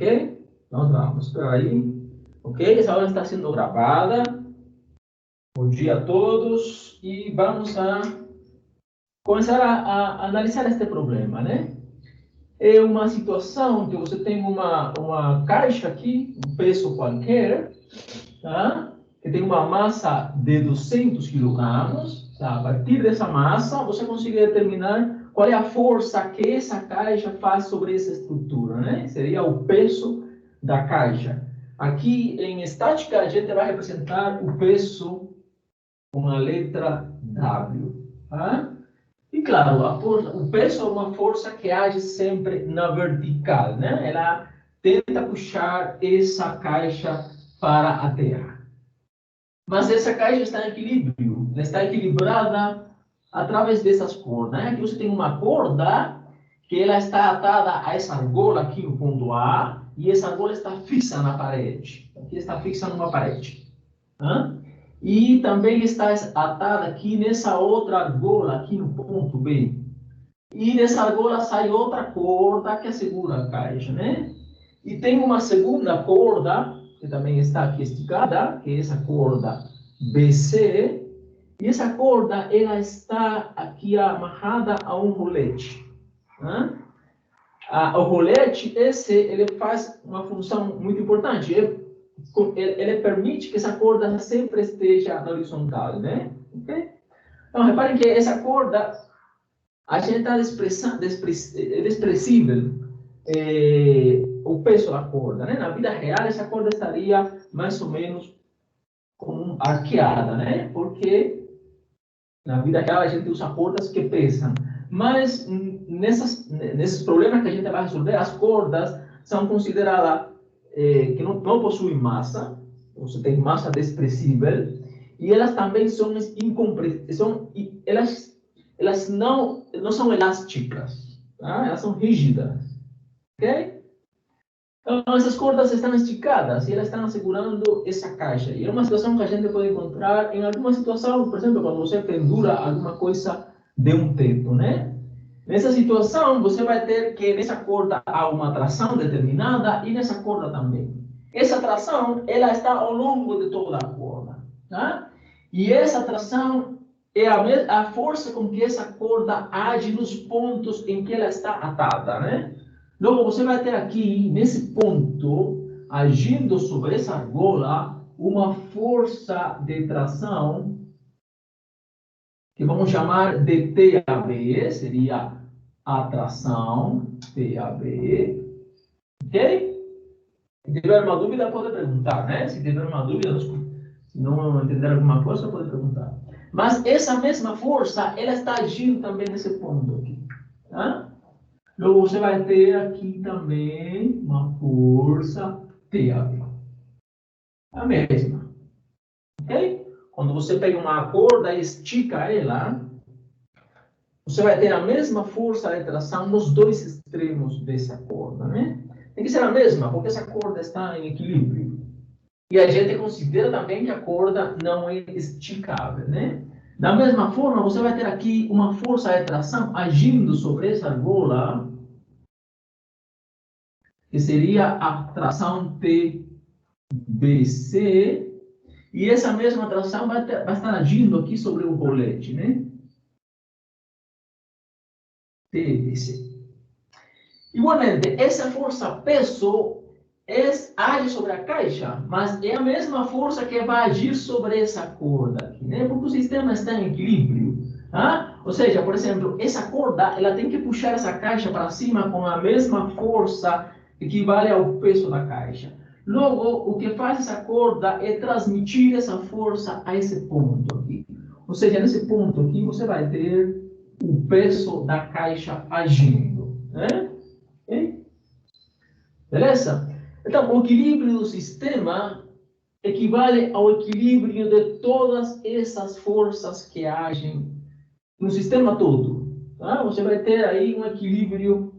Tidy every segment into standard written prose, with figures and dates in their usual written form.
ok? Então vamos, espera aí. Ok? Essa aula está sendo gravada. Bom dia a todos e vamos a começar a analisar este problema, né? É uma situação que você tem uma caixa aqui, um peso qualquer, tá? Que tem uma massa de 200 quilogramos. Tá? A partir dessa massa, você consegue determinar qual é a força que essa caixa faz sobre essa estrutura, né? Seria o peso da caixa. Aqui em estática, a gente vai representar o peso com a letra W. Tá? E claro, o peso é uma força que age sempre na vertical, né? Ela tenta puxar essa caixa para a terra. Mas essa caixa está em equilíbrio, ela está equilibrada através dessas cordas, né? Aqui você tem uma corda que ela está atada a essa argola aqui no ponto A e essa argola está fixa na parede. Aqui está fixa numa parede. Né? E também está atada aqui nessa outra argola aqui no ponto B. E dessa argola sai outra corda que segura a caixa, né? E tem uma segunda corda, que também está aqui esticada, que é essa corda BC. E essa corda, ela está aqui amarrada a um rolete. Né? O rolete, ele faz uma função muito importante. Ele permite que essa corda sempre esteja na horizontal, né? Okay? Então, reparem que essa corda, a gente está desprezível o peso da corda, né? Na vida real, essa corda estaria mais ou menos como arqueada, né? Porque na vida real a gente usa cordas que pesam. Mas nesses problemas que a gente vai resolver, as cordas são consideradas que não possuem massa, você tem massa desprezível, e elas também são elas não são elásticas, tá? Elas são rígidas, ok? Então, essas cordas estão esticadas e elas estão segurando essa caixa. E é uma situação que a gente pode encontrar em alguma situação, por exemplo, quando você pendura alguma coisa de um teto, né? Nessa situação, você vai ter que nessa corda há uma tração determinada e nessa corda também. Essa tração, ela está ao longo de toda a corda, tá? E essa tração é a força com que essa corda age nos pontos em que ela está atada, né? Logo, você vai ter aqui, nesse ponto, agindo sobre essa argola, uma força de tração que vamos chamar de TAB, seria a tração, TAB, ok? Se tiver uma dúvida, pode perguntar, né? Se tiver uma dúvida, se não entender alguma coisa, pode perguntar. Mas essa mesma força, ela está agindo também nesse ponto aqui, tá? Logo, você vai ter aqui também uma força TAB. A mesma. Ok? Quando você pega uma corda e estica ela, você vai ter a mesma força de tração nos dois extremos dessa corda, né? Tem que ser a mesma, porque essa corda está em equilíbrio. E a gente considera também que a corda não é esticável, né? Da mesma forma, você vai ter aqui uma força de tração agindo sobre essa argola, que seria a tração TBC, e essa mesma tração vai estar agindo aqui sobre o rolete, né? TBC. Igualmente, essa força peso age sobre a caixa, mas é a mesma força que vai agir sobre essa corda aqui, né? Porque o sistema está em equilíbrio. Tá? Ou seja, por exemplo, essa corda ela tem que puxar essa caixa para cima com a mesma força que equivale ao peso da caixa. Logo, o que faz essa corda é transmitir essa força a esse ponto aqui. Ou seja, nesse ponto aqui você vai ter o peso da caixa agindo, né? Okay? Beleza? Então, o equilíbrio do sistema equivale ao equilíbrio de todas essas forças que agem no sistema todo. Tá? Você vai ter aí um equilíbrio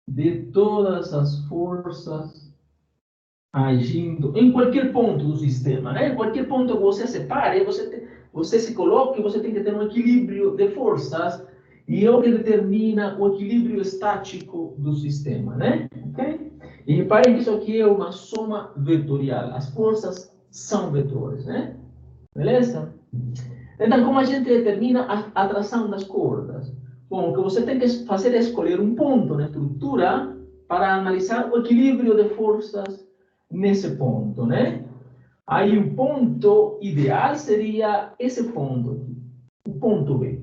de todas as forças agindo em qualquer ponto do sistema. Né? Em qualquer ponto que você separe, você se coloque, você tem que ter um equilíbrio de forças e é o que determina o equilíbrio estático do sistema. Né? Okay? E reparem que isso aqui é uma soma vetorial. As forças são vetores, né? Beleza? Então, como a gente determina a atração das cordas? Bom, o que você tem que fazer é escolher um ponto na estrutura para analisar o equilíbrio de forças nesse ponto, né? Aí o ponto ideal seria esse ponto aqui, o ponto B.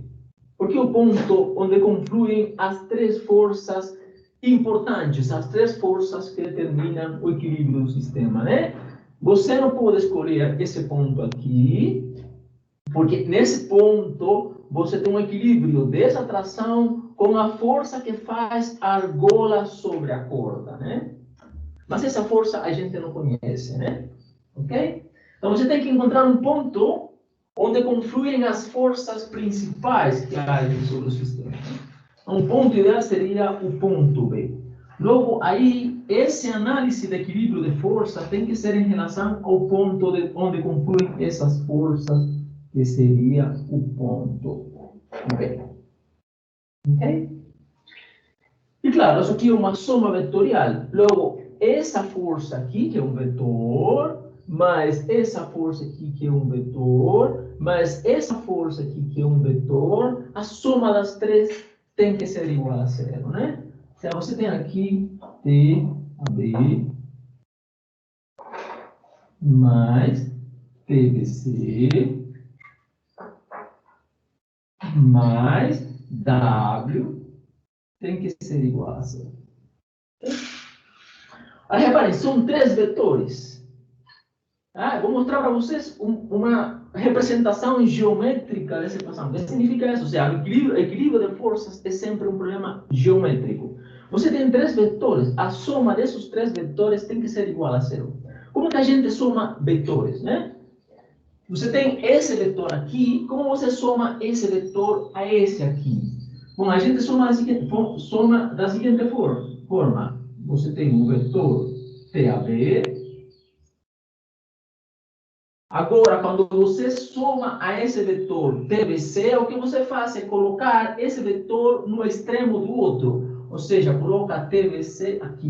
Porque é o ponto onde confluem as três forças importantes, as três forças que determinam o equilíbrio do sistema, né? Você não pode escolher esse ponto aqui, porque nesse ponto você tem um equilíbrio dessa atração com a força que faz a argola sobre a corda, né? Mas essa força a gente não conhece, né? Ok? Então você tem que encontrar um ponto onde confluem as forças principais que agem sobre o sistema. Um ponto ideal seria o ponto B. Logo, aí, essa análise de equilíbrio de força tem que ser em relação ao ponto onde confluem essas forças, que seria o ponto B. Ok? E claro, isso aqui é uma soma vetorial. Logo, essa força aqui, que é um vetor, mais essa força aqui, que é um vetor, mais essa força aqui, que é um vetor, a soma das três tem que ser igual a zero, né? Então, você tem aqui T, AB, mais TBC, mais W, tem que ser igual a zero. Aí, reparem, são três vetores. Vou mostrar para vocês uma representação geométrica dessa equação. O que significa isso? Ou seja, o equilíbrio de forças é sempre um problema geométrico. Você tem três vetores, a soma desses três vetores tem que ser igual a zero. Como que a gente soma vetores, né? Você tem esse vetor aqui, como você soma esse vetor a esse aqui? Bom, a gente soma da seguinte forma. Você tem um vetor TAB. Agora, quando você soma a esse vetor TBC, o que você faz é colocar esse vetor no extremo do outro. Ou seja, coloca TBC aqui.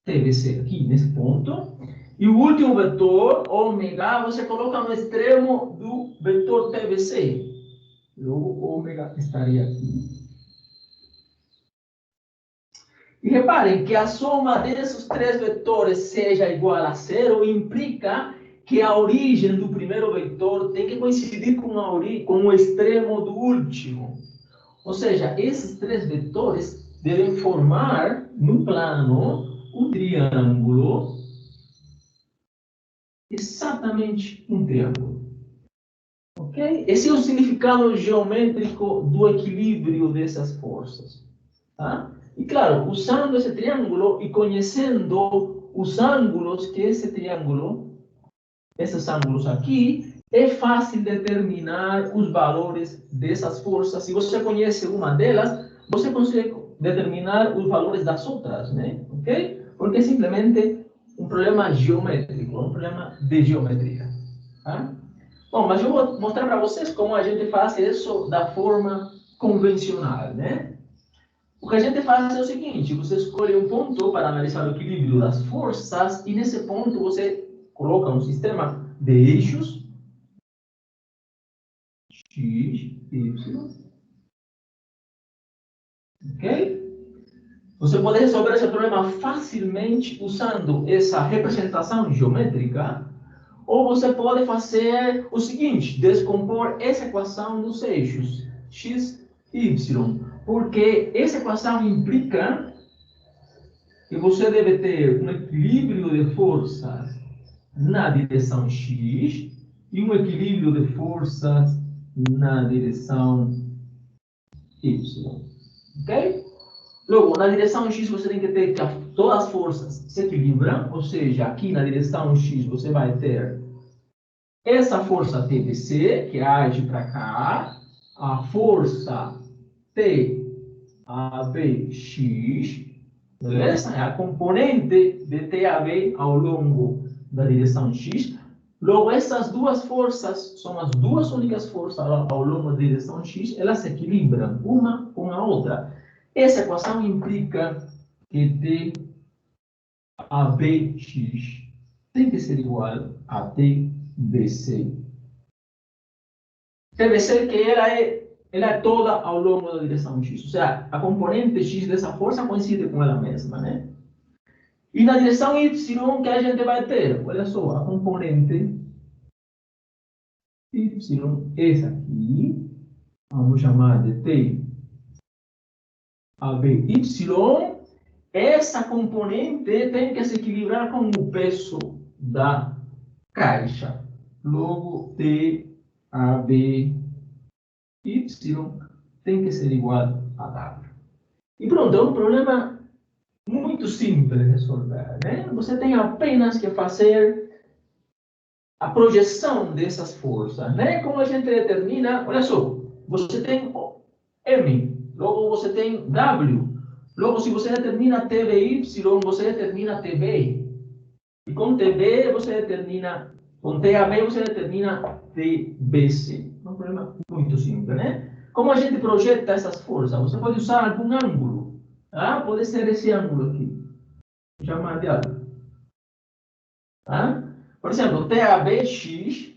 TBC aqui, nesse ponto. E o último vetor, ômega, você coloca no extremo do vetor TBC. Logo, ômega estaria aqui. E reparem que a soma desses três vetores seja igual a zero implica que a origem do primeiro vetor tem que coincidir com o extremo do último. Ou seja, esses três vetores devem formar, no plano, um triângulo, exatamente um triângulo. Ok? Esse é o significado geométrico do equilíbrio dessas forças. Tá? E claro, usando esse triângulo e conhecendo os ângulos que esse triângulo, esses ângulos aqui, é fácil determinar os valores dessas forças. Se você conhece uma delas, você consegue determinar os valores das outras, né? Ok? Porque é simplesmente um problema geométrico, um problema de geometria. Tá? Bom, mas eu vou mostrar para vocês como a gente faz isso da forma convencional, né? O que a gente faz é o seguinte, você escolhe um ponto para analisar o equilíbrio das forças e nesse ponto você coloca um sistema de eixos X, Y, ok? Você pode resolver esse problema facilmente usando essa representação geométrica ou você pode fazer o seguinte, descompor essa equação nos eixos X e Y, porque essa equação implica que você deve ter um equilíbrio de forças na direção X e um equilíbrio de forças na direção Y. Ok? Logo, na direção X você tem que ter que todas as forças se equilibram, ou seja, aqui na direção X você vai ter essa força TBC, que age para cá, a força TABX, beleza? É a componente de TAB ao longo da direção X. Logo, essas duas forças são as duas únicas forças ao longo da direção x, elas se equilibram uma com a outra. Essa equação implica que TABX tem que ser igual a TBC. TBC que ela é toda ao longo da direção x, ou seja, a componente x dessa força coincide com ela mesma, né? E na direção y que a gente vai ter, olha só, a componente y, essa aqui, vamos chamar de T, ABY, essa componente tem que se equilibrar com o peso da caixa. Logo, T, AB, Y tem que ser igual a W. E pronto, é um problema muito simples de resolver, né? Você tem apenas que fazer a projeção dessas forças, né? Como a gente determina, olha só, você tem M, logo você tem W, logo se você determina TBY, você determina TB, e com TB você determina, com TAB você determina TBC. É um problema muito simples, né? Como a gente projeta essas forças? Você pode usar algum ângulo, tá? Pode ser esse ângulo aqui, vou chamar de ângulo. Tá? Por exemplo, TABX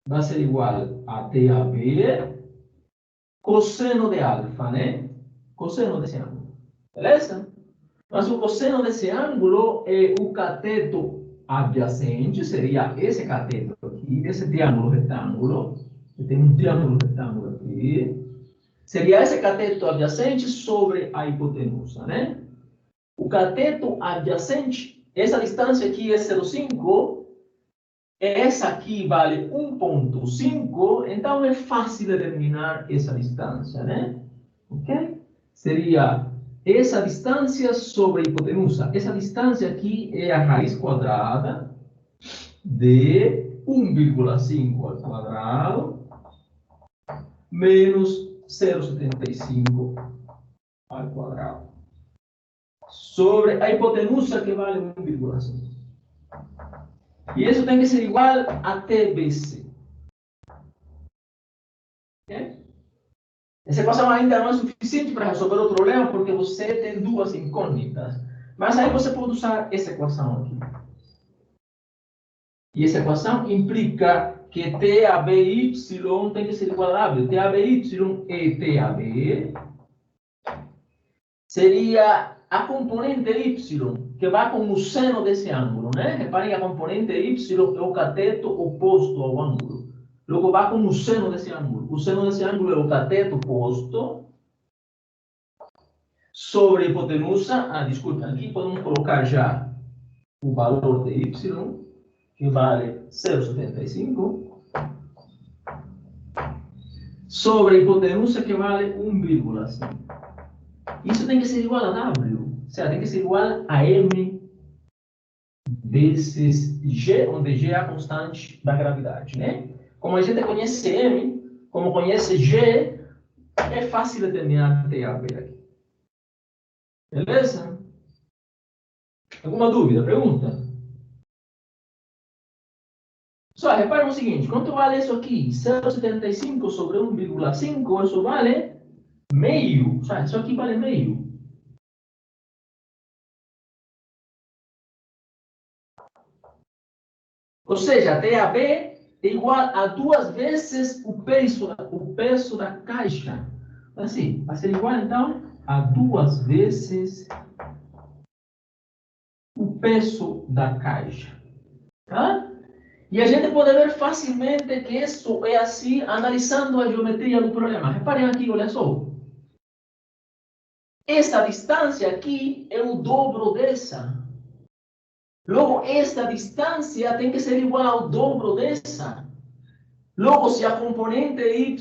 vai ser igual a TAB cosseno de alfa, né? Cosseno desse ângulo. Beleza? Mas o cosseno desse ângulo é o cateto adjacente, seria esse cateto aqui, esse triângulo retângulo. Tem um triângulo retângulo aqui. Seria esse cateto adjacente sobre a hipotenusa, né? O cateto adjacente, essa distância aqui é 0,5. Essa aqui vale 1,5, então é fácil determinar essa distância, né? Ok? Seria essa distância sobre a hipotenusa. Essa distância aqui é a raiz quadrada de 1,5 ao quadrado menos 0,75 ao quadrado sobre a hipotenusa que vale 1,5. E isso tem que ser igual a TBC. Okay? Essa equação ainda não é suficiente para resolver o problema, porque você tem duas incógnitas. Mas aí você pode usar essa equação aqui. E essa equação implica que TABY tem que ser igual a W. TABY e TAB seria a componente Y, que vai com o seno desse ângulo, né? Reparem que a componente Y é o cateto oposto ao ângulo. Logo, vai com o seno desse ângulo. O seno desse ângulo é o cateto oposto sobre a hipotenusa. Desculpa, aqui podemos colocar já o valor de Y, que vale 0,75, sobre a hipotenusa, que vale 1,5. Isso tem que ser igual a W, ou seja, tem que ser igual a M vezes G, onde G é a constante da gravidade, né? Como a gente conhece M, como conhece G, é fácil determinar TAB aqui. Beleza? Alguma dúvida? Pergunta? Só reparem o seguinte, quanto vale isso aqui? 0,75 sobre 1,5, isso vale meio. Isso aqui vale meio. Ou seja, TAB é igual a 2 vezes o peso da caixa. Assim, vai ser igual, então, a 2 vezes o peso da caixa. Tá? E a gente pode ver facilmente que isso é assim, analisando a geometria do problema. Reparem aqui, olha só. Essa distância aqui é o dobro dessa. Logo, esta distância tem que ser igual ao dobro dessa. Logo, se a componente y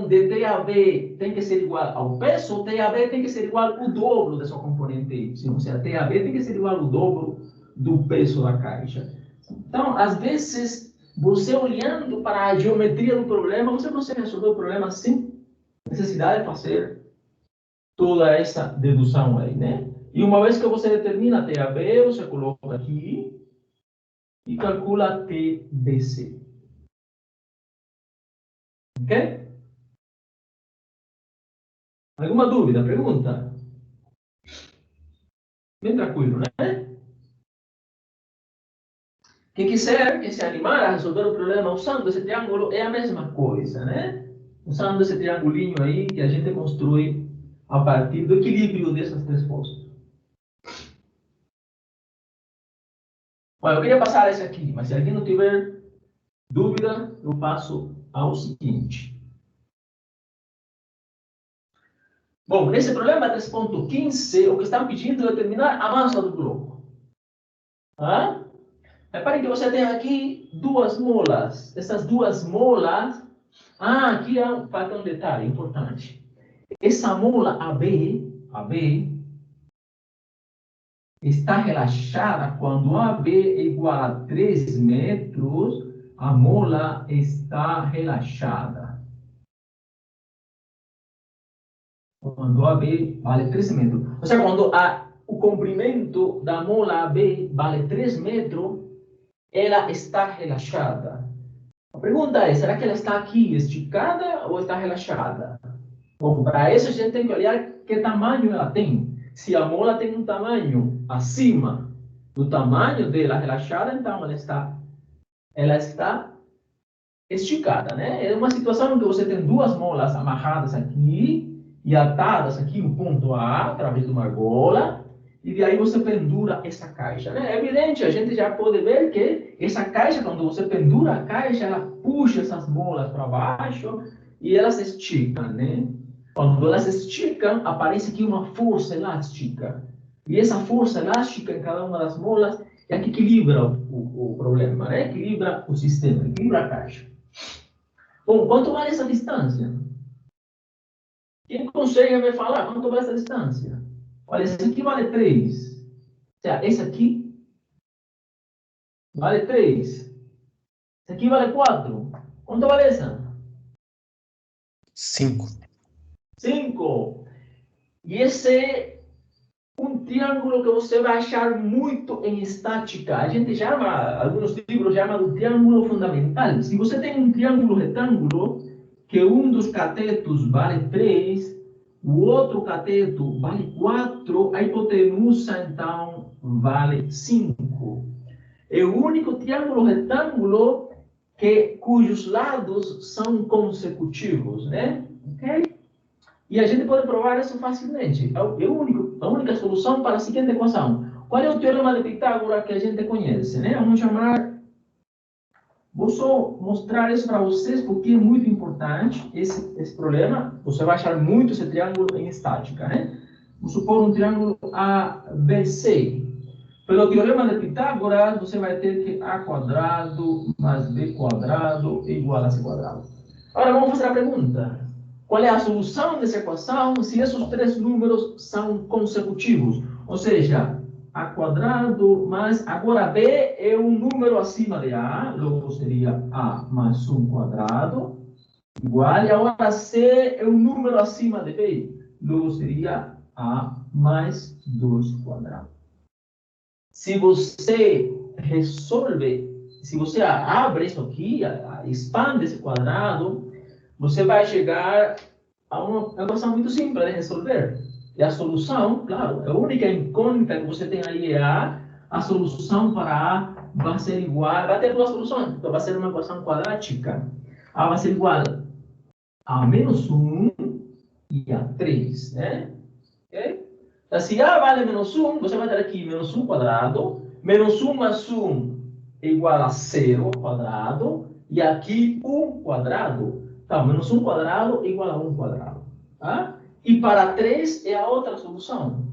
de TAB tem que ser igual ao peso, TAB tem que ser igual ao dobro dessa componente y. Ou seja, TAB tem que ser igual ao dobro do peso da caixa. Então, às vezes, você olhando para a geometria do problema, você consegue resolver o problema sem necessidade de fazer toda essa dedução aí, né? E uma vez que você determina TAB, você coloca aqui e calcula TBC. Ok? Alguma dúvida? Pergunta? Bem tranquilo, né? Quem quiser, quem se animar a resolver o problema usando esse triângulo é a mesma coisa, né? Usando esse triangulinho aí que a gente construi a partir do equilíbrio dessas três forças. Bom, eu queria passar esse aqui, mas se alguém não tiver dúvida, eu passo ao seguinte. Bom, nesse problema 3.15, o que estão pedindo é determinar a massa do bloco. Tá? Reparem que você tem aqui duas molas. Essas duas molas... aqui falta um detalhe importante. Essa mola AB, está relaxada quando AB é igual a 3 metros, a mola está relaxada. Quando AB vale 3 metros. Ou seja, quando o comprimento da mola AB vale 3 metros, ela está relaxada. A pergunta é, será que ela está aqui esticada ou está relaxada? Bom, para isso a gente tem que olhar que tamanho ela tem. Se a mola tem um tamanho acima do tamanho dela relaxada, então ela está esticada, né? É uma situação em que você tem duas molas amarradas aqui e atadas aqui no ponto A, através de uma argola, e daí você pendura essa caixa, né? É evidente, a gente já pode ver que essa caixa, quando você pendura a caixa, ela puxa essas molas para baixo e elas esticam, né? Quando elas esticam, aparece aqui uma força elástica. E essa força elástica em cada uma das molas é a que equilibra o problema, né? Equilibra o sistema, equilibra a caixa. Bom, quanto vale essa distância? Quem consegue me falar quanto vale essa distância? Olha, esse aqui vale 3. Ou seja, esse aqui vale 3. Esse aqui vale 4. Quanto vale essa? 5. 5. E esse é um triângulo que você vai achar muito em estática. A gente chama, alguns livros chamam de triângulo fundamental. Se você tem um triângulo retângulo, que um dos catetos vale 3, o outro cateto vale 4, a hipotenusa, então, vale 5. É o único triângulo retângulo cujos lados são consecutivos, né? Ok? E a gente pode provar isso facilmente. É a única solução para a seguinte equação. Qual é o teorema de Pitágoras que a gente conhece, né? Vamos chamar... Vou só mostrar isso para vocês porque é muito importante esse problema. Você vai achar muito esse triângulo em estática, né? Vamos supor um triângulo ABC. Pelo teorema de Pitágoras, você vai ter que A quadrado mais B quadrado é igual a C quadrado. Agora vamos fazer a pergunta. Qual é a solução dessa equação se esses três números são consecutivos? Ou seja, A quadrado mais... Agora B é um número acima de A, logo seria A mais 1 quadrado, igual. E agora C é um número acima de B, logo seria A mais 2 quadrado. Se você resolve, se você abre isso aqui, expande esse quadrado, você vai chegar a uma equação muito simples de resolver. E a solução, claro, a única incógnita que você tem aí é a solução para A vai ser igual, vai ter duas soluções, então vai ser uma equação quadrática. A vai ser igual a menos 1 e a 3, né? Okay? Então, se A vale menos 1, você vai ter aqui menos 1 quadrado, menos 1 mais 1 é igual a 0 quadrado, e aqui 1 quadrado. Então, menos 1 quadrado é igual a 1 quadrado. Tá? E para 3 é a outra solução.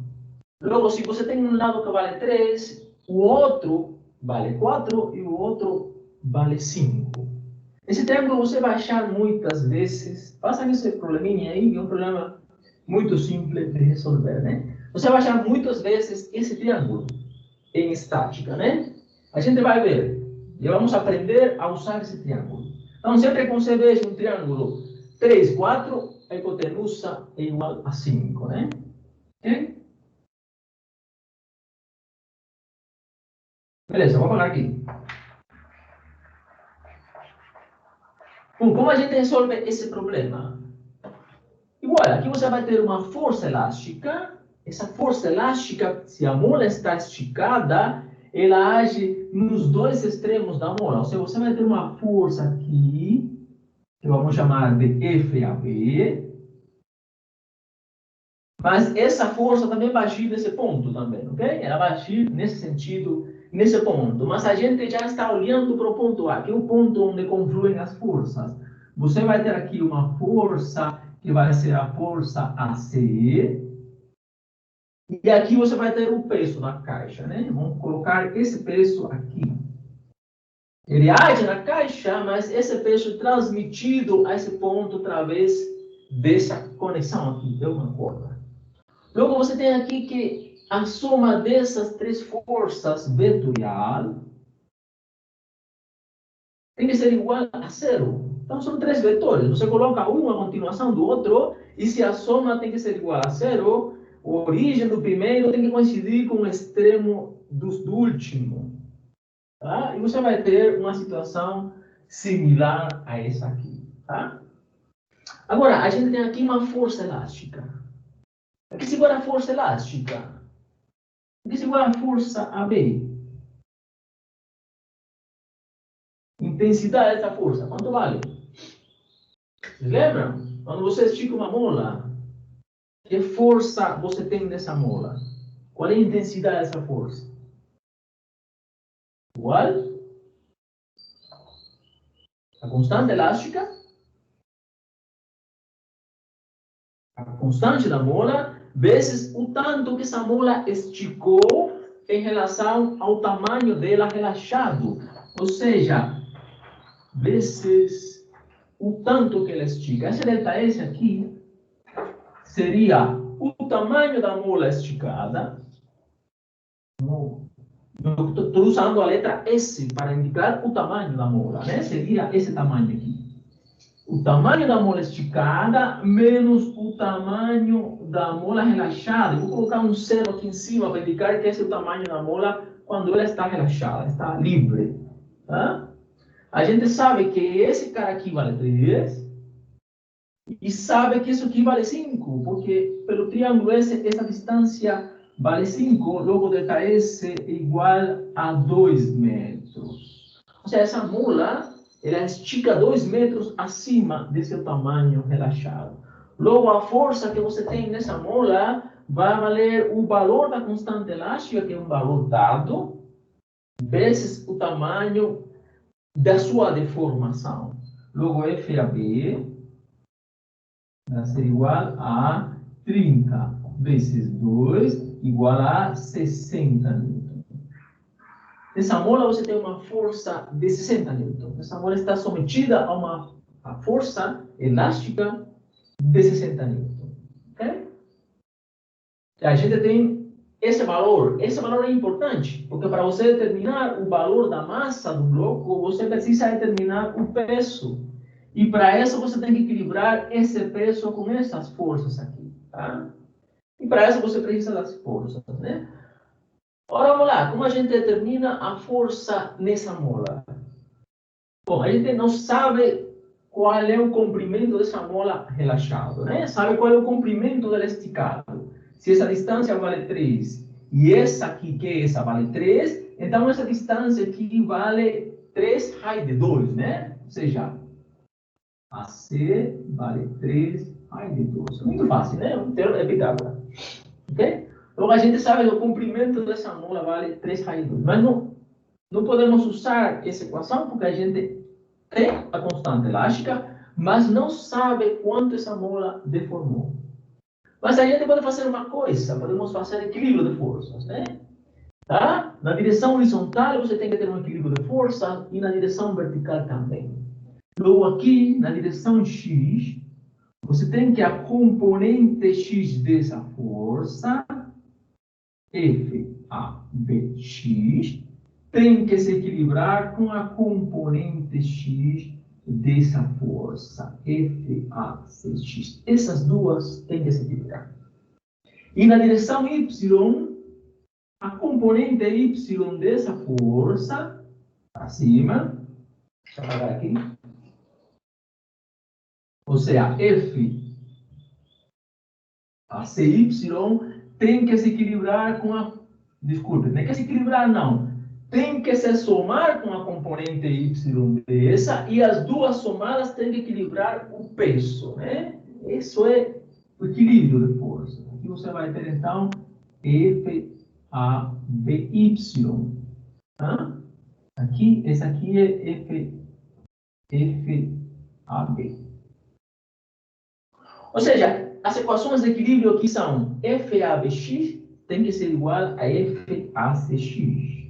Logo, se você tem um lado que vale 3, o outro vale 4 e o outro vale 5. Esse triângulo você vai achar muitas vezes. Passa esse probleminha aí, é um problema muito simples de resolver, né? Você vai achar muitas vezes esse triângulo em estática, né? A gente vai ver e vamos aprender a usar esse triângulo. Então, sempre que você veja um triângulo 3, 4, a hipotenusa é igual a 5, né? Ok? Beleza, vamos parar aqui. Bom, como a gente resolve esse problema? Igual, aqui você vai ter uma força elástica. Essa força elástica, se a mola está esticada, ela age nos dois extremos da mola. Ou seja, você vai ter uma força aqui, que vamos chamar de FAB. Mas essa força também vai agir nesse ponto também, ok? Ela vai agir nesse sentido, nesse ponto. Mas a gente já está olhando para o ponto A, que é o ponto onde confluem as forças. Você vai ter aqui uma força que vai ser a força AC. E aqui você vai ter o peso da caixa, né? Vamos colocar esse peso aqui. Ele age na caixa, mas esse peso é transmitido a esse ponto através dessa conexão aqui, de uma corda. Logo, você tem aqui que a soma dessas três forças vetorial tem que ser igual a zero. Então, são três vetores. Você coloca um a continuação do outro, e se a soma tem que ser igual a zero, a origem do primeiro tem que coincidir com o extremo do último. Tá? E você vai ter uma situação similar a essa aqui. Tá? Agora, a gente tem aqui uma força elástica. O que segura a força elástica? O que segura a força AB? Intensidade dessa força, quanto vale? Vocês lembram? Quando você estica uma mola, que força você tem nessa mola? Qual é a intensidade dessa força? Igual a constante elástica, a constante da mola, vezes o tanto que essa mola esticou em relação ao tamanho dela relaxado. Ou seja, vezes o tanto que ela estica. Esse delta S aqui seria o tamanho da mola esticada. Estou usando a letra S para indicar o tamanho da mola, né? Seria esse tamanho aqui. O tamanho da mola esticada menos o tamanho da mola relaxada. Vou colocar um zero aqui em cima para indicar que esse é o tamanho da mola quando ela está relaxada, está livre. Tá? A gente sabe que esse cara aqui vale 3 e sabe que isso aqui vale 5, porque pelo triângulo S, essa distância vale 5, logo delta S é igual a 2 metros. Ou seja, essa mola, ela estica 2 metros acima de seu tamanho relaxado. Logo, a força que você tem nessa mola vai valer o valor da constante elástica, que é um valor dado, vezes o tamanho da sua deformação. Logo, FAB vai ser igual a 30 vezes 2, igual a 60 newton. Nessa mola você tem uma força de 60 newton. Essa mola está submetida a uma força elástica de 60 newton. Okay? A gente tem esse valor. Esse valor é importante, porque para você determinar o valor da massa do bloco, você precisa determinar o peso. E para isso você tem que equilibrar esse peso com essas forças aqui. Tá? E para isso você precisa das forças, né? Agora vamos lá, como a gente determina a força nessa mola? Bom, a gente não sabe qual é o comprimento dessa mola relaxado, né? Sabe qual é o comprimento dela esticado. Se essa distância vale 3 e essa aqui, que é essa, vale 3, então essa distância aqui vale 3 raiz de 2, né? Ou seja, AC vale 3 raiz de 2. Muito fácil, né? É Pitágoras. Ok? Então a gente sabe que o comprimento dessa mola vale 3 raiz de 2. Mas não podemos usar essa equação porque a gente tem a constante elástica, mas não sabe quanto essa mola deformou. Mas a gente pode fazer uma coisa, podemos fazer equilíbrio de forças, né? Tá? Na direção horizontal você tem que ter um equilíbrio de força e na direção vertical também. Logo aqui, na direção X, você tem que a componente X dessa força, FABX, tem que se equilibrar com a componente X dessa força, FACX. Essas duas têm que se equilibrar. E na direção Y, a componente Y dessa força, acima, deixa eu apagar aqui, Ou seja, F a CY tem que se equilibrar com a... Desculpe, tem que se equilibrar não. Tem que se somar com a componente Y dessa e as duas somadas têm que equilibrar o peso, né? Isso é o equilíbrio de força. Aqui você vai ter, então, FABY. Tá? Aqui, esse aqui é FAB. Ou seja, as equações de equilíbrio aqui são FABX tem que ser igual a FACX.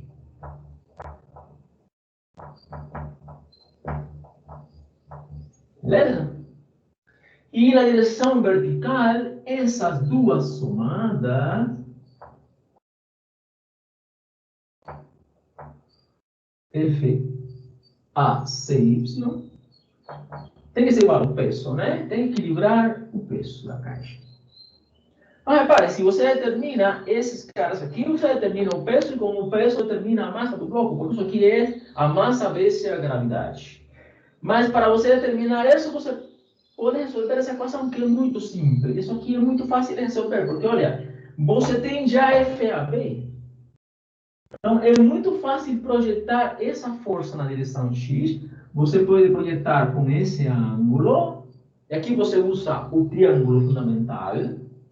Beleza? E na direção vertical, essas duas somadas FACY tem que ser igual ao peso, né? Tem que equilibrar o peso da caixa. Então, repare, se você determina esses caras aqui, você determina o peso, e com o peso determina a massa do bloco, porque isso aqui é a massa vezes a gravidade. Mas para você determinar isso, você pode resolver essa equação que é muito simples. Isso aqui é muito fácil de resolver, porque olha, você tem já FAB. Então, é muito fácil projetar essa força na direção X. Você pode projetar com esse ângulo. E aqui você usa o triângulo fundamental,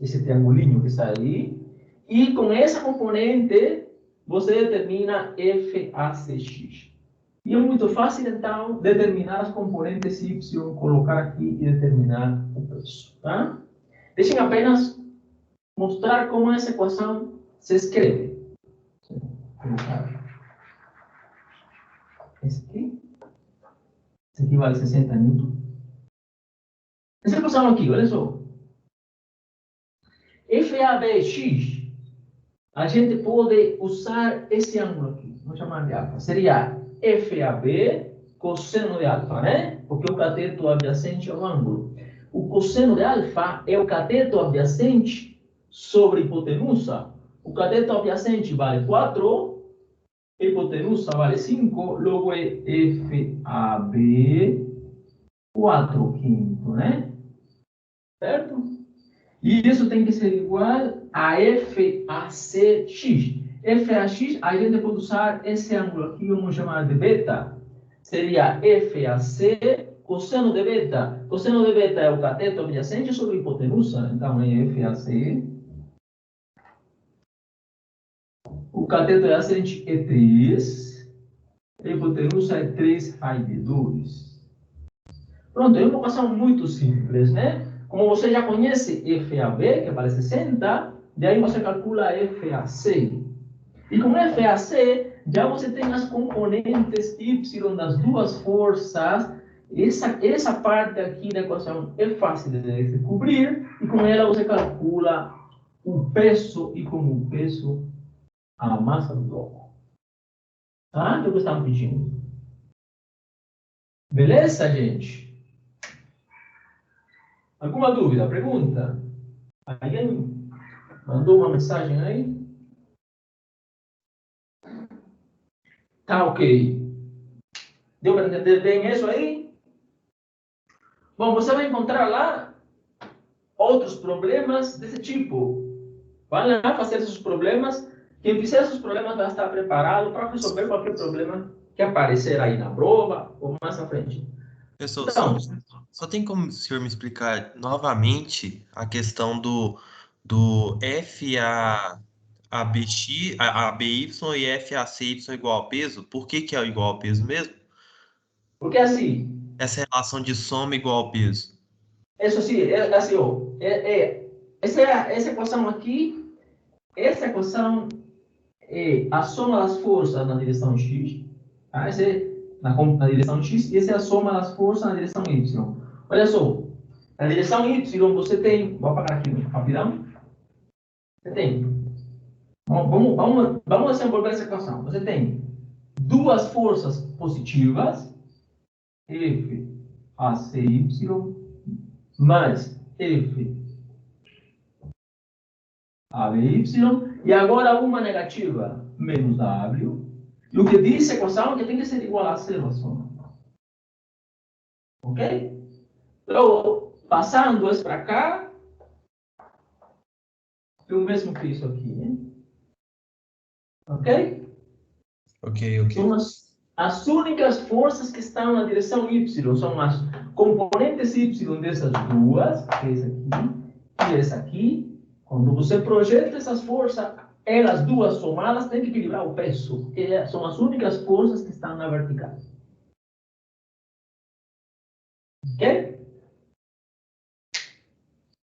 esse triangulinho que está aí. E com essa componente, você determina FACX. E é muito fácil, então, determinar as componentes Y, colocar aqui e determinar o preço. Tá? Deixem apenas mostrar como essa equação se escreve. Esse aqui vale 60 newton. Essa equação aqui, olha só. FABX, a gente pode usar esse ângulo aqui. Vamos chamar de alfa. Seria FAB cosseno de alfa, né? Porque o cateto adjacente é o ângulo. O cosseno de alfa é o cateto adjacente sobre hipotenusa. O cateto adjacente vale 4, hipotenusa vale 5, logo é FAB 4 quinto, né? Certo? E isso tem que ser igual a FACX. FAX, a gente pode usar esse ângulo aqui, vamos chamar de beta. Seria FAC cosseno de beta. Cosseno de beta é o cateto adjacente sobre a hipotenusa. Então, é FAC. O cateto adjacente é 3. A hipotenusa é 3 raiz de 2. Pronto, é uma equação muito simples, né? Como você já conhece FAB, que vale 60, daí você calcula FAC. E com FAC, já você tem as componentes Y das duas forças. Essa parte aqui da equação é fácil de descobrir, e com ela você calcula o peso, e com o peso, a massa do bloco. Tá? É o que estamos pedindo. Beleza, gente? Alguma dúvida? Pergunta? Alguém mandou uma mensagem aí? Tá ok. Deu para entender bem isso aí? Bom, você vai encontrar lá outros problemas desse tipo. Vai lá fazer esses problemas. Quem fizer esses problemas vai estar preparado para resolver qualquer problema que aparecer aí na prova ou mais à frente. Pessoal, Então, só tem como o senhor me explicar novamente a questão do FABX, ABY e FACY igual ao peso? Por que que é igual ao peso mesmo? porque assim, Essa relação de soma igual ao peso. isso sim, é assim, ó, essa equação aqui, essa equação é a soma das forças na direção x, tá? Essa é na direção x, e essa é a soma das forças na direção y. Olha só, na direção y você tem, vou apagar aqui rapidão, você tem, vamos desenvolver essa equação. Você tem duas forças positivas, F a c y, mais F a b y, e agora uma negativa, menos W. E o que diz a equação é que tem que ser igual a zero a soma. Ok? Logo, passando isso para cá, é o mesmo que isso aqui, né? Ok? Ok. São as únicas forças que estão na direção Y, são as componentes Y dessas duas, que é essa aqui e essa aqui. Quando você projeta essas forças, elas duas somadas têm que equilibrar o peso, que são as únicas forças que estão na vertical. Ok?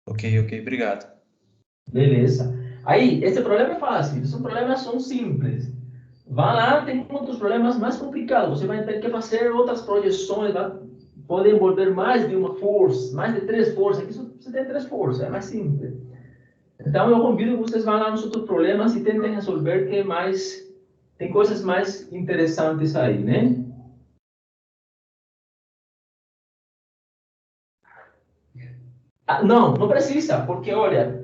Ok, obrigado. Beleza. Aí, esse problema é fácil, esses problemas são simples. Vá lá, tem outros problemas mais complicados. Você vai ter que fazer outras projeções, pode envolver mais de uma força, mais de 3 forças. Aqui você tem 3 forças, é mais simples. Então, eu convido que vocês vão lá nos outros problemas e tentem resolver, que tem coisas mais interessantes aí, né? Ah, não precisa, porque, olha,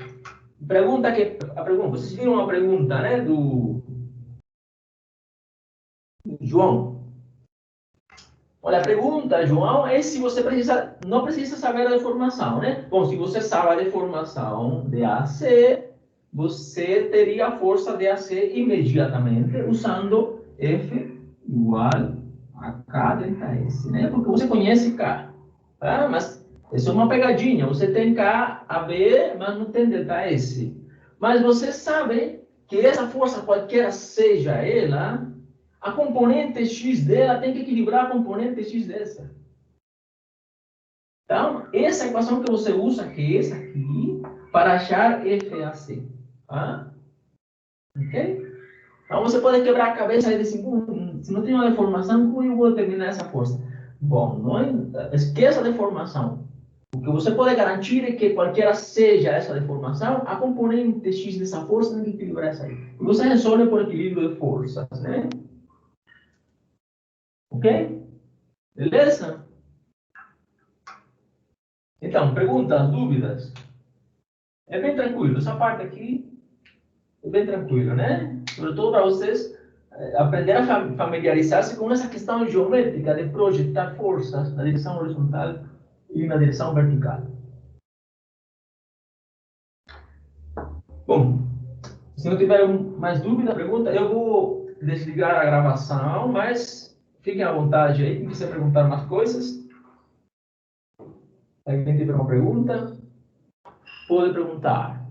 vocês viram uma pergunta, né, do João? Olha, a pergunta, João, é se você não precisa saber a deformação, né? Bom, se você sabe a deformação de AC, você teria a força de AC imediatamente usando F igual a K delta S, né? Porque você conhece K, tá? Mas isso é uma pegadinha. Você tem K a B, mas não tem delta S. Mas você sabe que essa força, qualquer seja ela, a componente X dela tem que equilibrar a componente X dessa. Então, essa equação que você usa, que é essa aqui, para achar FAC. Tá? Ok? Então, você pode quebrar a cabeça e dizer assim, se não tem uma deformação, como eu vou determinar essa força? Bom, não esqueça a deformação. O que você pode garantir é que qualquer seja essa deformação, a componente X dessa força tem que equilibrar essa aí. E você resolve por equilíbrio de forças, né? Ok? Beleza? Então, perguntas, dúvidas? É bem tranquilo. Essa parte aqui é bem tranquilo, né? Sobretudo para vocês aprender a familiarizar-se com essa questão geométrica de projetar forças na direção horizontal e na direção vertical. Bom, se não tiver mais dúvida, pergunta, eu vou desligar a gravação, mas fiquem à vontade aí, quem quiser perguntar mais coisas. Se alguém tiver uma pergunta, pode perguntar.